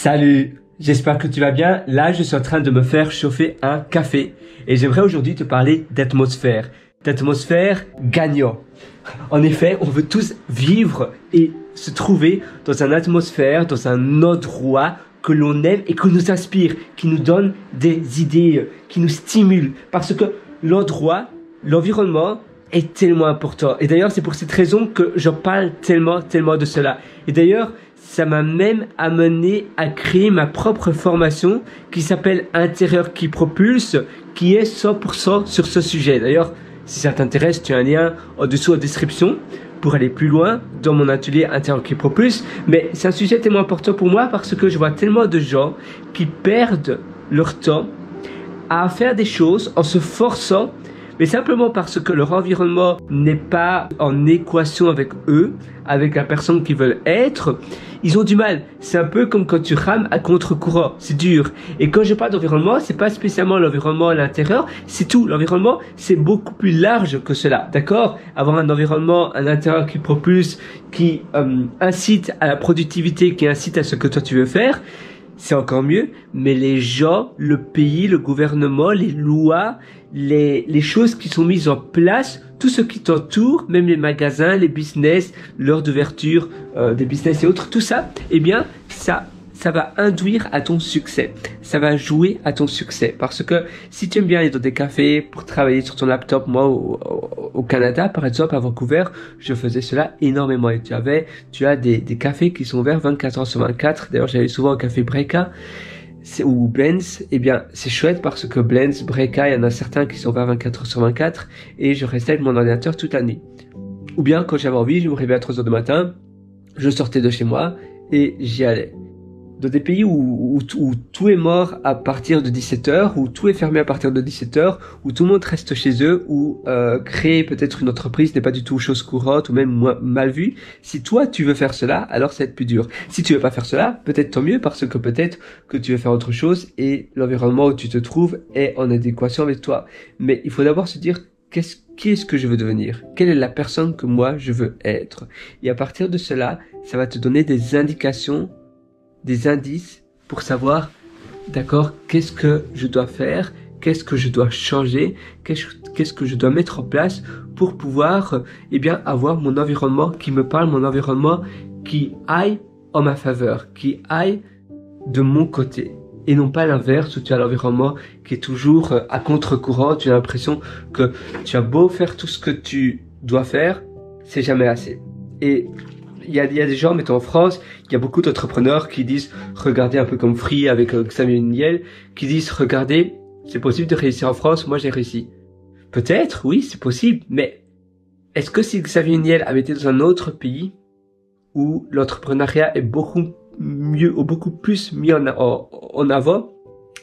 Salut, j'espère que tu vas bien. Là, je suis en train de me faire chauffer un café et j'aimerais aujourd'hui te parler d'atmosphère gagnant. En effet, on veut tous vivre et se trouver dans une atmosphère, dans un endroit que l'on aime et qui nous inspire, qui nous donne des idées, qui nous stimule. Parce que l'environnement est tellement important. Et d'ailleurs, c'est pour cette raison que j'en parle tellement de cela. Et d'ailleurs, ça m'a même amené à créer ma propre formation qui s'appelle Intérieur qui propulse, qui est 100% sur ce sujet. D'ailleurs, si ça t'intéresse, tu as un lien en dessous en description pour aller plus loin dans mon atelier Intérieur qui propulse. Mais c'est un sujet tellement important pour moi parce que je vois tellement de gens qui perdent leur temps à faire des choses en se forçant, mais simplement parce que leur environnement n'est pas en équation avec eux, avec la personne qu'ils veulent être. Ils ont du mal. C'est un peu comme quand tu rames à contre-courant. C'est dur. Et quand je parle d'environnement, c'est pas spécialement l'environnement à l'intérieur, c'est tout. L'environnement, c'est beaucoup plus large que cela. D'accord? Avoir un environnement à l'intérieur qui propulse, qui incite à la productivité, qui incite à ce que toi tu veux faire, c'est encore mieux. Mais les gens, le pays, le gouvernement, les lois, les choses qui sont mises en place, tout ce qui t'entoure, même les magasins, les business, l'heure d'ouverture des business et autres, tout ça, eh bien, ça va induire à ton succès. Ça va jouer à ton succès. Parce que si tu aimes bien aller dans des cafés pour travailler sur ton laptop, moi, au Canada, par exemple, à Vancouver, je faisais cela énormément. Et tu as des cafés qui sont ouverts 24 heures sur 24. D'ailleurs, j'allais souvent au café Breka ou Blends. Eh bien, c'est chouette parce que Blends, Breka, il y en a certains qui sont ouverts 24 heures sur 24 et je restais avec mon ordinateur toute la nuit. Ou bien, quand j'avais envie, je me réveillais à 3 heures du matin, je sortais de chez moi et j'y allais. Dans des pays où tout est mort à partir de 17h, où tout est fermé à partir de 17h, où tout le monde reste chez eux, où créer peut-être une entreprise n'est pas du tout chose courante ou même mal vue. Si toi tu veux faire cela, alors ça va être plus dur. Si tu veux pas faire cela, peut-être tant mieux parce que peut-être que tu veux faire autre chose et l'environnement où tu te trouves est en adéquation avec toi. Mais il faut d'abord se dire qui est-ce que je veux devenir? Quelle est la personne que moi je veux être? Et à partir de cela, ça va te donner des indications, des indices pour savoir, d'accord, qu'est-ce que je dois faire, qu'est-ce que je dois changer, qu'est-ce que je dois mettre en place pour pouvoir, eh bien, avoir mon environnement qui me parle, mon environnement qui aille en ma faveur, qui aille de mon côté. Et non pas l'inverse où tu as l'environnement qui est toujours à contre-courant, tu as l'impression que tu as beau faire tout ce que tu dois faire, c'est jamais assez. Et il y a des gens, mettons en France, il y a beaucoup d'entrepreneurs qui disent, regardez un peu comme Free avec Xavier Niel, qui disent, regardez, c'est possible de réussir en France, moi j'ai réussi. Peut-être, oui, c'est possible, mais est-ce que si Xavier Niel avait été dans un autre pays où l'entrepreneuriat est beaucoup mieux ou beaucoup plus mis en avant,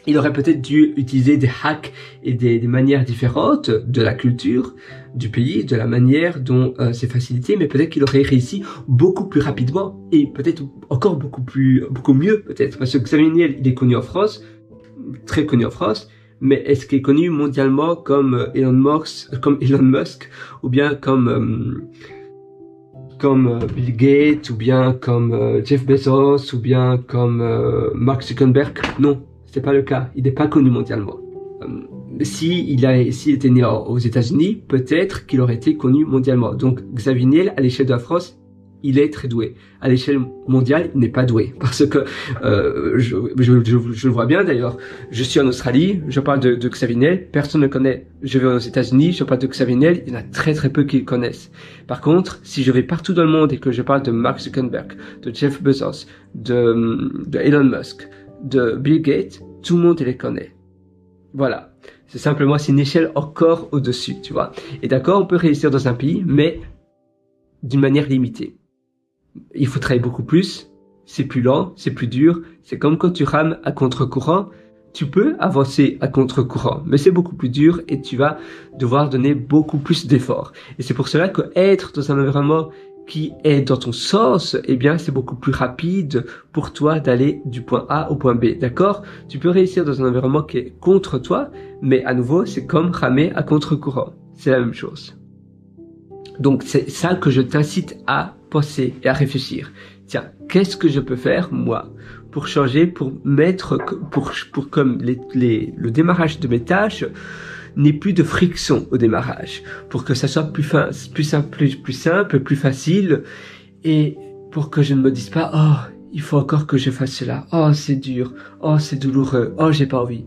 il aurait peut-être dû utiliser des hacks et des manières différentes de la culture du pays, de la manière dont c'est facilité, mais peut-être qu'il aurait réussi beaucoup plus rapidement et peut-être encore beaucoup mieux peut-être. Parce que Xavier Niel, il est connu en France, très connu en France, mais est-ce qu'il est connu mondialement comme Elon Musk ou bien comme Bill Gates ou bien comme Jeff Bezos ou bien comme Mark Zuckerberg? Non. C'est pas le cas. Il n'est pas connu mondialement. S'il était né aux États-Unis, peut-être qu'il aurait été connu mondialement. Donc, Xavier Niel, à l'échelle de la France, il est très doué. À l'échelle mondiale, il n'est pas doué. Parce que, je le vois bien d'ailleurs. Je suis en Australie, je parle de Xavier Niel, personne ne le connaît. Je vais aux États-Unis, je parle de Xavier Niel, il y en a très peu qui le connaissent. Par contre, si je vais partout dans le monde et que je parle de Mark Zuckerberg, de Jeff Bezos, de Elon Musk, de Bill Gates, tout le monde les connaît. Voilà. C'est simplement, c'est une échelle encore au-dessus, tu vois. Et d'accord, on peut réussir dans un pays, mais d'une manière limitée. Il faut travailler beaucoup plus, c'est plus lent, c'est plus dur. C'est comme quand tu rames à contre-courant, tu peux avancer à contre-courant, mais c'est beaucoup plus dur et tu vas devoir donner beaucoup plus d'efforts. Et c'est pour cela que être dans un environnement qui est dans ton sens, eh bien, c'est beaucoup plus rapide pour toi d'aller du point A au point B, d'accord? Tu peux réussir dans un environnement qui est contre toi, mais à nouveau, c'est comme ramer à contre-courant. C'est la même chose. Donc, c'est ça que je t'incite à penser et à réfléchir. Tiens, qu'est-ce que je peux faire, moi, pour changer, pour mettre, pour comme le démarrage de mes tâches n'ait plus de friction au démarrage, pour que ça soit plus simple, plus facile, et pour que je ne me dise pas, oh, il faut encore que je fasse cela, oh, c'est dur, oh, c'est douloureux, oh, j'ai pas envie.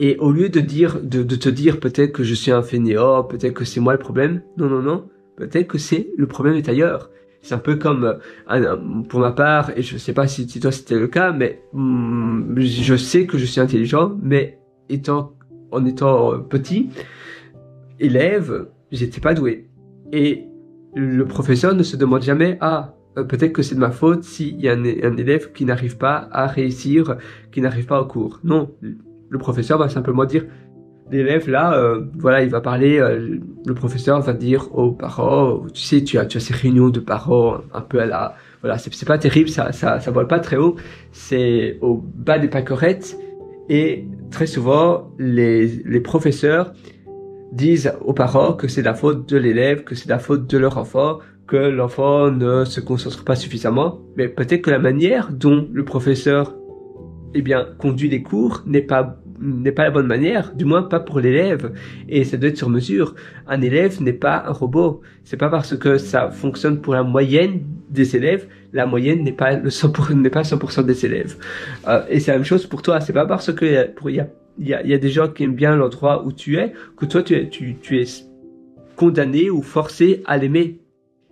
Et au lieu de te dire peut-être que je suis un fainéant, peut-être que c'est moi le problème, non, peut-être que le problème est ailleurs. C'est un peu comme, pour ma part, et je sais pas si toi c'était le cas, mais je sais que je suis intelligent, mais en étant petit élève, j'étais pas doué. Et le professeur ne se demande jamais, peut-être que c'est de ma faute s'il y a un élève qui n'arrive pas à réussir, qui n'arrive pas au cours. Non, le professeur va simplement dire, l'élève là, voilà, il va parler, le professeur va dire aux parents, tu sais, tu as ces réunions de parents un peu voilà, c'est pas terrible, ça vole pas très haut, c'est au bas des pâquerettes, et très souvent, les professeurs disent aux parents que c'est la faute de l'élève, que c'est la faute de leur enfant, que l'enfant ne se concentre pas suffisamment, mais peut-être que la manière dont le professeur, conduit les cours n'est pas la bonne manière, du moins pas pour l'élève, et ça doit être sur mesure. Un élève n'est pas un robot. C'est pas parce que ça fonctionne pour la moyenne des élèves, la moyenne n'est pas 100% des élèves. Et c'est la même chose pour toi. C'est pas parce que il y a des gens qui aiment bien l'endroit où tu es, que toi tu es condamné ou forcé à l'aimer.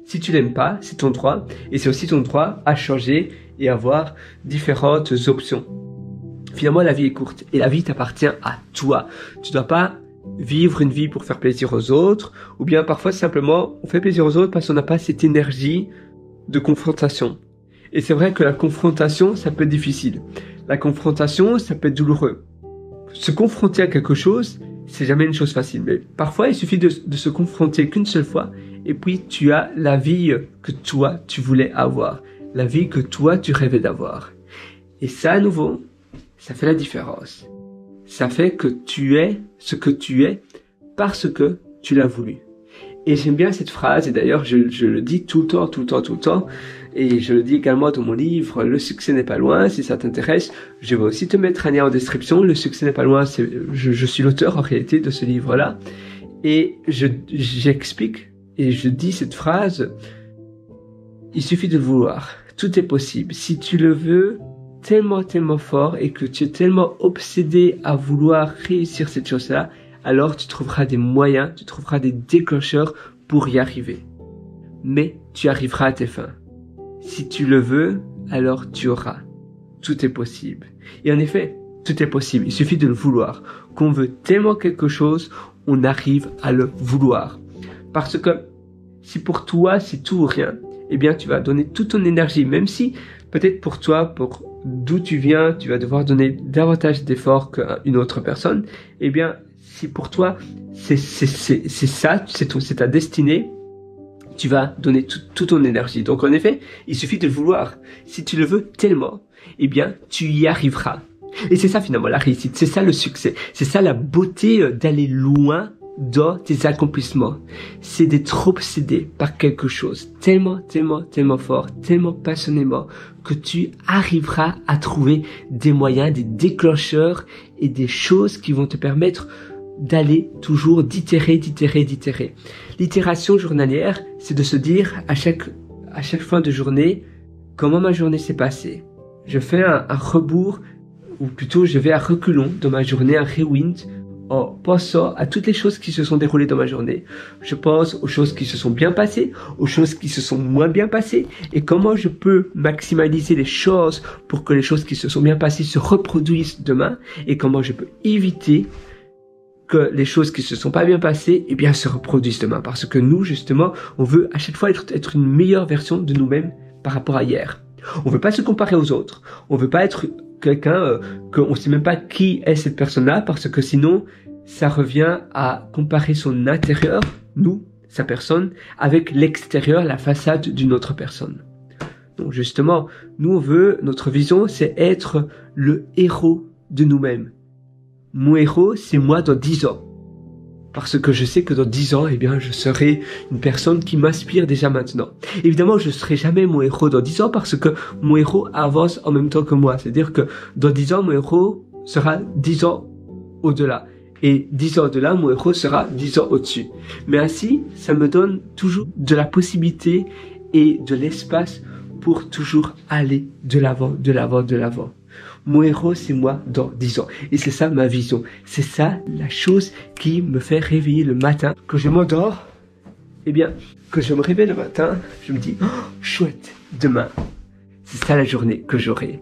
Si tu l'aimes pas, c'est ton droit, et c'est aussi ton droit à changer et avoir différentes options. Finalement, la vie est courte et la vie t'appartient à toi. Tu dois pas vivre une vie pour faire plaisir aux autres, ou bien parfois simplement on fait plaisir aux autres parce qu'on n'a pas cette énergie de confrontation. Et c'est vrai que la confrontation, ça peut être difficile. La confrontation, ça peut être douloureux. Se confronter à quelque chose, c'est jamais une chose facile. Mais parfois, il suffit de se confronter qu'une seule fois, et puis tu as la vie que toi, tu voulais avoir. La vie que toi, tu rêvais d'avoir. Et ça, à nouveau, ça fait la différence. Ça fait que tu es ce que tu es parce que tu l'as voulu. Et j'aime bien cette phrase, et d'ailleurs je le dis tout le temps, et je le dis également dans mon livre, le succès n'est pas loin, si ça t'intéresse, je vais aussi te mettre un lien en description, le succès n'est pas loin, je suis l'auteur en réalité de ce livre-là, et j'explique, et je dis cette phrase, il suffit de le vouloir, tout est possible, si tu le veux, tellement fort et que tu es tellement obsédé à vouloir réussir cette chose-là, alors tu trouveras des moyens, tu trouveras des déclencheurs pour y arriver. Mais tu arriveras à tes fins. Si tu le veux, alors tu auras. Tout est possible. Et en effet, tout est possible. Il suffit de le vouloir. Qu'on veut tellement quelque chose, on arrive à le vouloir. Parce que si pour toi c'est tout ou rien, tu vas donner toute ton énergie, même si peut-être pour toi, pour d'où tu viens, tu vas devoir donner davantage d'efforts qu'une autre personne, si pour toi c'est ça, c'est ta destinée, tu vas donner toute ton énergie. Donc en effet, il suffit de le vouloir. Si tu le veux tellement, tu y arriveras. Et c'est ça finalement la réussite, c'est ça le succès, c'est ça la beauté d'aller loin dans tes accomplissements. C'est d'être obsédé par quelque chose tellement fort, tellement passionnément, que tu arriveras à trouver des moyens, des déclencheurs et des choses qui vont te permettre d'aller toujours d'itérer. L'itération journalière, c'est de se dire à chaque fin de journée, comment ma journée s'est passée. Je fais un rebours, ou plutôt je vais à reculons dans ma journée, un rewind, en pensant à toutes les choses qui se sont déroulées dans ma journée. Je pense aux choses qui se sont bien passées, aux choses qui se sont moins bien passées, et comment je peux maximaliser les choses pour que les choses qui se sont bien passées se reproduisent demain, et comment je peux éviter que les choses qui se sont pas bien passées, se reproduisent demain. Parce que nous, justement, on veut à chaque fois être une meilleure version de nous-mêmes par rapport à hier. On veut pas se comparer aux autres. On veut pas être quelqu'un qu'on sait même pas qui est cette personne-là, parce que sinon, ça revient à comparer son intérieur, nous, sa personne, avec l'extérieur, la façade d'une autre personne. Donc justement, notre vision, c'est être le héros de nous-mêmes. Mon héros, c'est moi dans 10 ans. parce que je sais que dans 10 ans, eh bien, je serai une personne qui m'inspire déjà maintenant. Évidemment, je serai jamais mon héros dans 10 ans parce que mon héros avance en même temps que moi. C'est-à-dire que dans 10 ans, mon héros sera 10 ans au-delà. Et 10 ans au-delà, mon héros sera 10 ans au-dessus. Mais ainsi, ça me donne toujours de la possibilité et de l'espace pour toujours aller de l'avant, de l'avant, de l'avant. Mon héros, c'est moi dans 10 ans. Et c'est ça ma vision. C'est ça la chose qui me fait réveiller le matin. Quand je m'endors, eh bien, quand je me réveille le matin, je me dis, oh, chouette, demain, c'est ça la journée que j'aurai.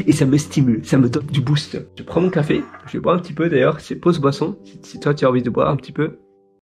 Et ça me stimule, ça me donne du boost. Je prends mon café, je vais boire un petit peu d'ailleurs, c'est pause boisson, si toi tu as envie de boire un petit peu.